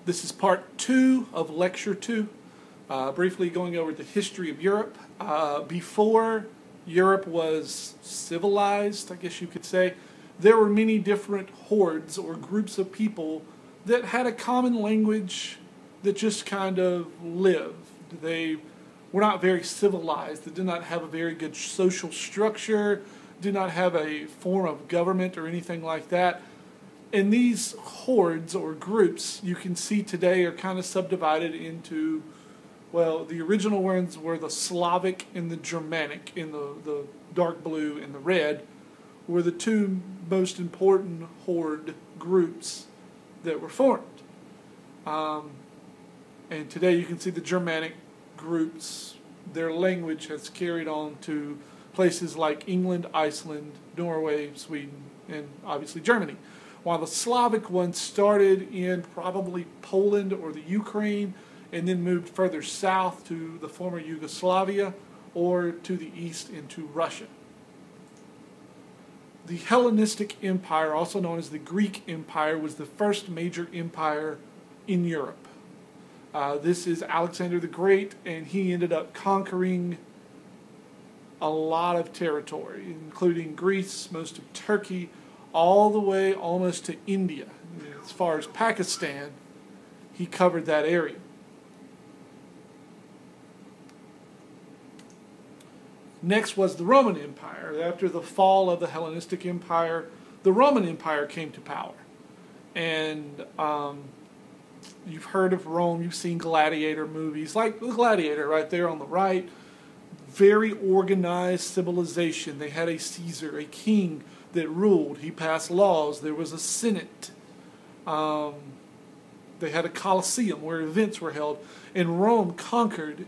This is part 2 of lecture 2, briefly going over the history of Europe. Before Europe was civilized, I guess you could say, there were many different hordes or groups of people that had a common language that just kind of lived. They were not very civilized. They did not have a very good social structure, did not have a form of government or anything like that. And these hordes or groups you can see today are kind of subdivided into, well, the original ones were the Slavic and the Germanic in the dark blue and the red were the two most important horde groups that were formed. And today you can see the Germanic groups, their language has carried on to places like England, Iceland, Norway, Sweden, and obviously Germany. While the Slavic ones started in probably Poland or the Ukraine and then moved further south to the former Yugoslavia or to the east into Russia. The Hellenistic Empire, also known as the Greek Empire, was the first major empire in Europe. This is Alexander the Great, and he ended up conquering a lot of territory, including Greece, most of Turkey, all the way almost to India. As far as Pakistan, he covered that area. Next was the Roman Empire. After the fall of the Hellenistic Empire, the Roman Empire came to power. And you've heard of Rome, you've seen gladiator movies, like the Gladiator right there on the right. Very organized civilization. They had a Caesar, a king that ruled. He passed laws. There was a Senate. They had a Colosseum where events were held. And Rome conquered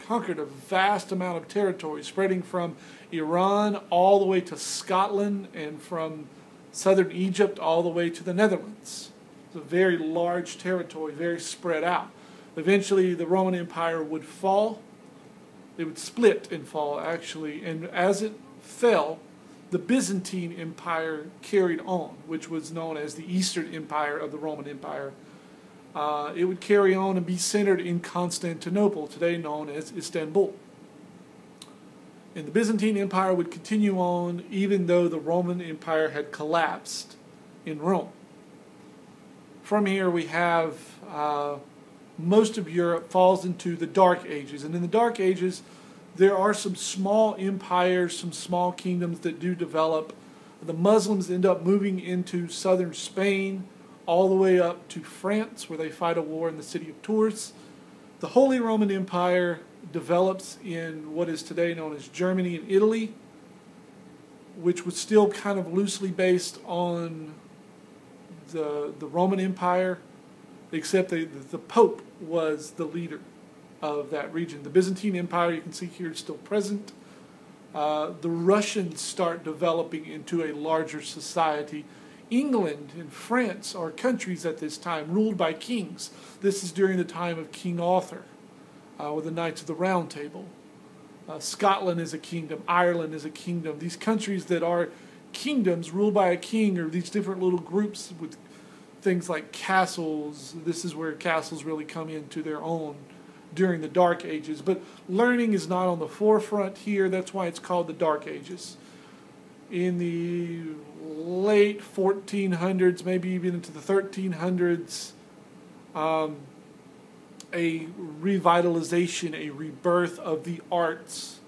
a vast amount of territory, spreading from Iran all the way to Scotland and from southern Egypt all the way to the Netherlands. It's a very large territory, very spread out. Eventually, the Roman Empire would fall. It would split and fall, actually. And as it fell, the Byzantine Empire carried on, which was known as the Eastern Empire of the Roman Empire. It would carry on and be centered in Constantinople, today known as Istanbul. And the Byzantine Empire would continue on even though the Roman Empire had collapsed in Rome. From here we have most of Europe falls into the Dark Ages. And in the Dark Ages, there are some small empires, some small kingdoms that do develop. The Muslims end up moving into southern Spain, all the way up to France, where they fight a war in the city of Tours. The Holy Roman Empire develops in what is today known as Germany and Italy, which was still kind of loosely based on the Roman Empire, except the Pope was the leader of that region. The Byzantine Empire, you can see here, is still present. The Russians start developing into a larger society. England and France are countries at this time ruled by kings. This is during the time of King Arthur with the Knights of the Round Table. Scotland is a kingdom. Ireland is a kingdom. These countries that are kingdoms ruled by a king, or these different little groups with things like castles. This is where castles really come into their own during the Dark Ages. But learning is not on the forefront here. That's why it's called the Dark Ages. In the late 1400s, maybe even into the 1300s, a revitalization, a rebirth of the arts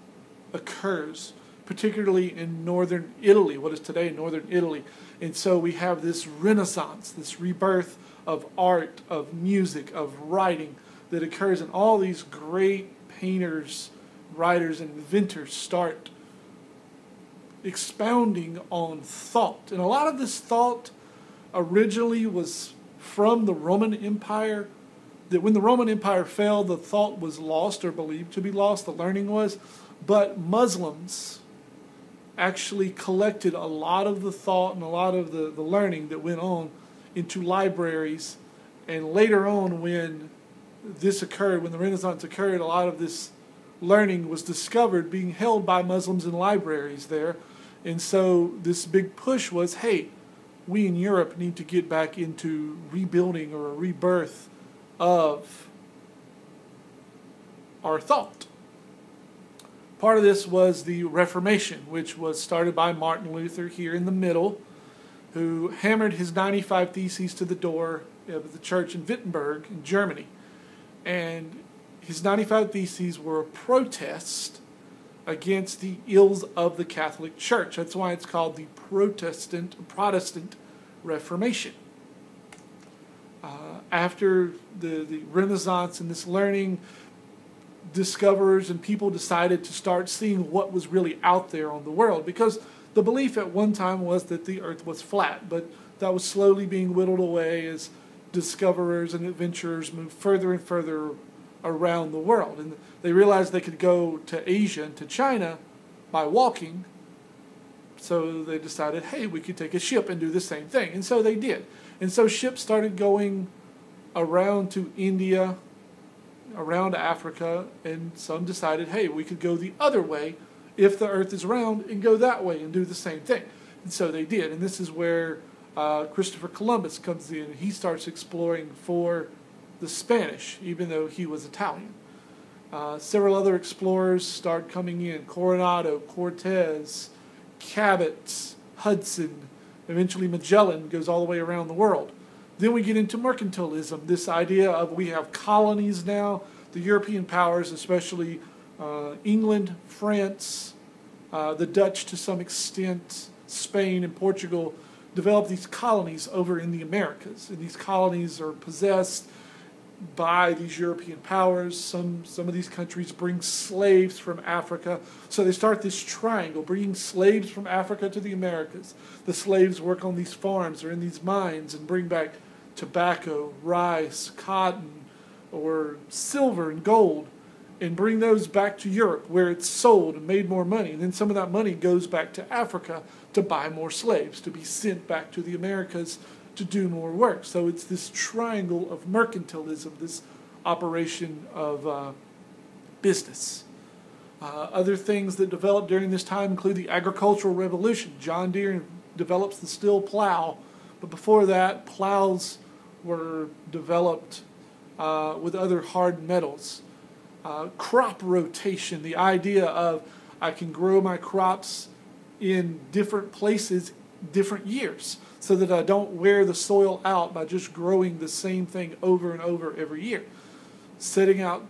occurs, particularly in northern Italy, what is today northern Italy. And so we have this renaissance, this rebirth of art, of music, of writing that occurs, and all these great painters, writers, and inventors start expounding on thought. And a lot of this thought originally was from the Roman Empire, that when the Roman Empire fell, the thought was lost or believed to be lost, the learning was. But Muslims actually collected a lot of the thought and a lot of the learning that went on into libraries. And later on, when this occurred, when the Renaissance occurred, a lot of this learning was discovered being held by Muslims in libraries there. And so this big push was, hey, we in Europe need to get back into rebuilding or a rebirth of our thought. Part of this was the Reformation, which was started by Martin Luther here in the middle, who hammered his 95 Theses to the door of the church in Wittenberg in Germany. And his 95 Theses were a protest against the ills of the Catholic Church. That's why it's called the Protestant Reformation. After the Renaissance and this learning, discoverers and people decided to start seeing what was really out there on the world, because the belief at one time was that the earth was flat, but that was slowly being whittled away as discoverers and adventurers moved further and further around the world. And they realized they could go to Asia and to China by walking, so they decided, hey, we could take a ship and do the same thing. And so they did. And so ships started going around to India, around Africa, and some decided, hey, we could go the other way if the earth is round and go that way and do the same thing. And so they did. And this is where Christopher Columbus comes in, and he starts exploring for the Spanish, even though he was Italian. Several other explorers start coming in: Coronado, Cortez, Cabot, Hudson. Eventually Magellan goes all the way around the world. Then we get into mercantilism, this idea of we have colonies now. The European powers, especially England, France, the Dutch to some extent, Spain and Portugal, develop these colonies over in the Americas. And these colonies are possessed by these European powers. Some of these countries bring slaves from Africa. So they start this triangle, bringing slaves from Africa to the Americas. The slaves work on these farms or in these mines and bring back tobacco, rice, cotton, or silver and gold, and bring those back to Europe where it's sold and made more money. And then some of that money goes back to Africa to buy more slaves, to be sent back to the Americas to do more work. So it's this triangle of mercantilism, this operation of business. Other things that developed during this time include the agricultural revolution. John Deere develops the steel plow, but before that, plows were developed with other hard metals. Crop rotation, the idea of I can grow my crops in different places, different years, so that I don't wear the soil out by just growing the same thing over and over every year. Setting out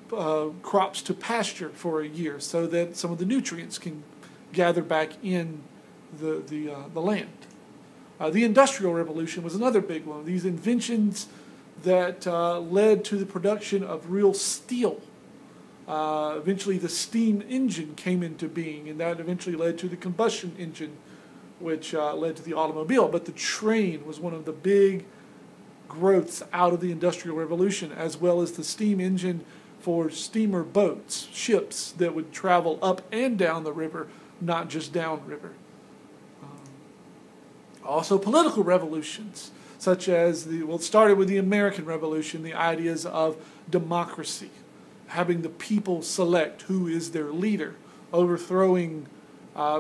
crops to pasture for a year so that some of the nutrients can gather back in the land. The Industrial Revolution was another big one. These inventions that led to the production of real steel. Eventually the steam engine came into being, and that eventually led to the combustion engine, which led to the automobile. But the train was one of the big growths out of the Industrial Revolution, as well as the steam engine for steamer boats, ships that would travel up and down the river, not just downriver. Also political revolutions, such as it started with the American Revolution, the ideas of democracy, having the people select who is their leader, overthrowing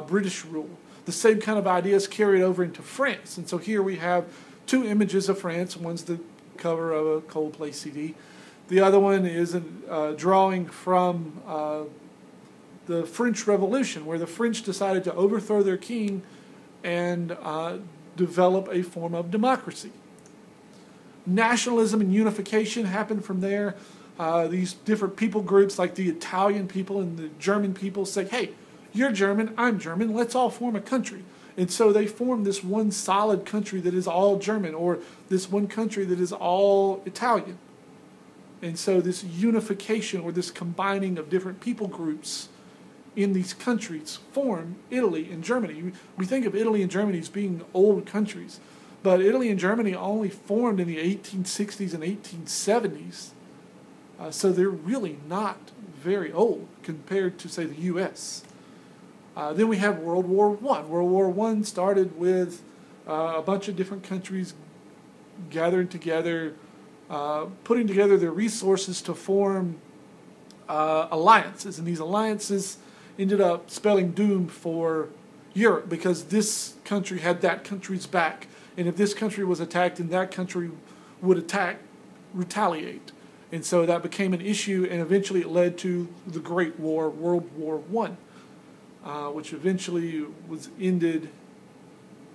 British rule. The same kind of ideas carried over into France. And so here we have two images of France. One's the cover of a Coldplay CD. The other one is a drawing from the French Revolution, where the French decided to overthrow their king and develop a form of democracy. Nationalism and unification happened from there. These different people groups, like the Italian people and the German people, say, hey, you're German, I'm German, let's all form a country. And so they form this one solid country that is all German, or this one country that is all Italian. And so this unification, or this combining of different people groups in these countries, form Italy and Germany. We think of Italy and Germany as being old countries, but Italy and Germany only formed in the 1860s and 1870s. So they're really not very old compared to, say, the U.S. Then we have World War I. World War I started with a bunch of different countries gathering together, putting together their resources to form alliances. And these alliances ended up spelling doom for Europe, because this country had that country's back, And if this country was attacked, then that country would retaliate. And so that became an issue, and eventually it led to the Great War, World War I, which eventually was ended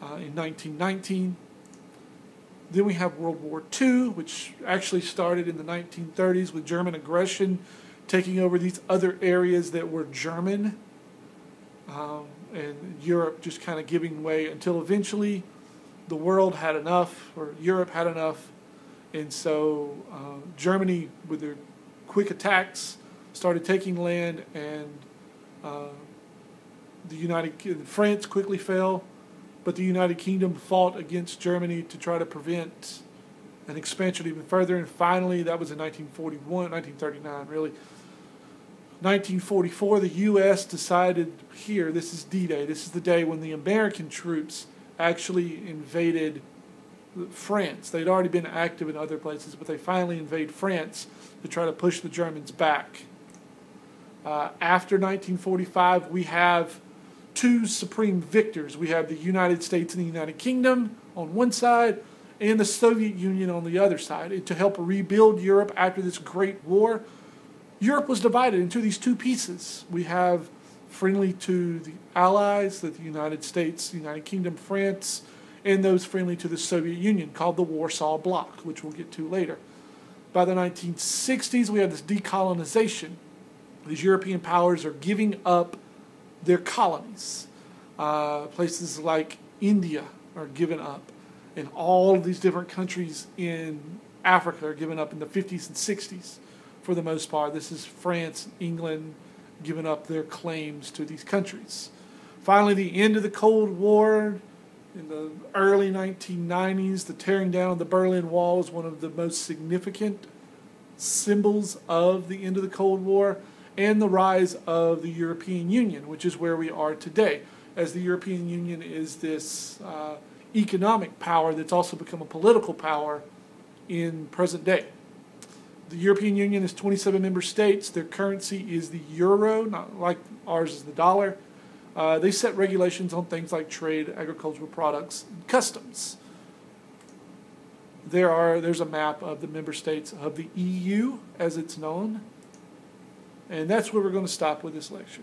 in 1919. Then we have World War II, which actually started in the 1930s with German aggression taking over these other areas that were German, and Europe just kind of giving way until eventually the world had enough, or Europe had enough, and so Germany, with their quick attacks, started taking land, and France quickly fell, but the United Kingdom fought against Germany to try to prevent an expansion even further, and finally, that was in 1939, really. 1944, the U.S. decided here, this is D-Day, this is the day when the American troops actually invaded France. They'd already been active in other places, but they finally invade France to try to push the Germans back. After 1945, we have two supreme victors. We have the United States and the United Kingdom on one side, and the Soviet Union on the other side. To help rebuild Europe after this great war, Europe was divided into these two pieces. We have friendly to the Allies, the United States, the United Kingdom, France, and those friendly to the Soviet Union, called the Warsaw Bloc, which we'll get to later. By the 1960s, we have this decolonization. These European powers are giving up their colonies. Places like India are given up, and all of these different countries in Africa are given up in the 50s and 60s. For the most part, this is France, England, giving up their claims to these countries. Finally, the end of the Cold War, in the early 1990s, the tearing down of the Berlin Wall is one of the most significant symbols of the end of the Cold War, and the rise of the European Union, which is where we are today, as the European Union is this economic power that's also become a political power in present day. The European Union is 27 member states. Their currency is the euro, not like ours is the dollar. They set regulations on things like trade, agricultural products, and customs. There's a map of the member states of the EU, as it's known. And that's where we're going to stop with this lecture.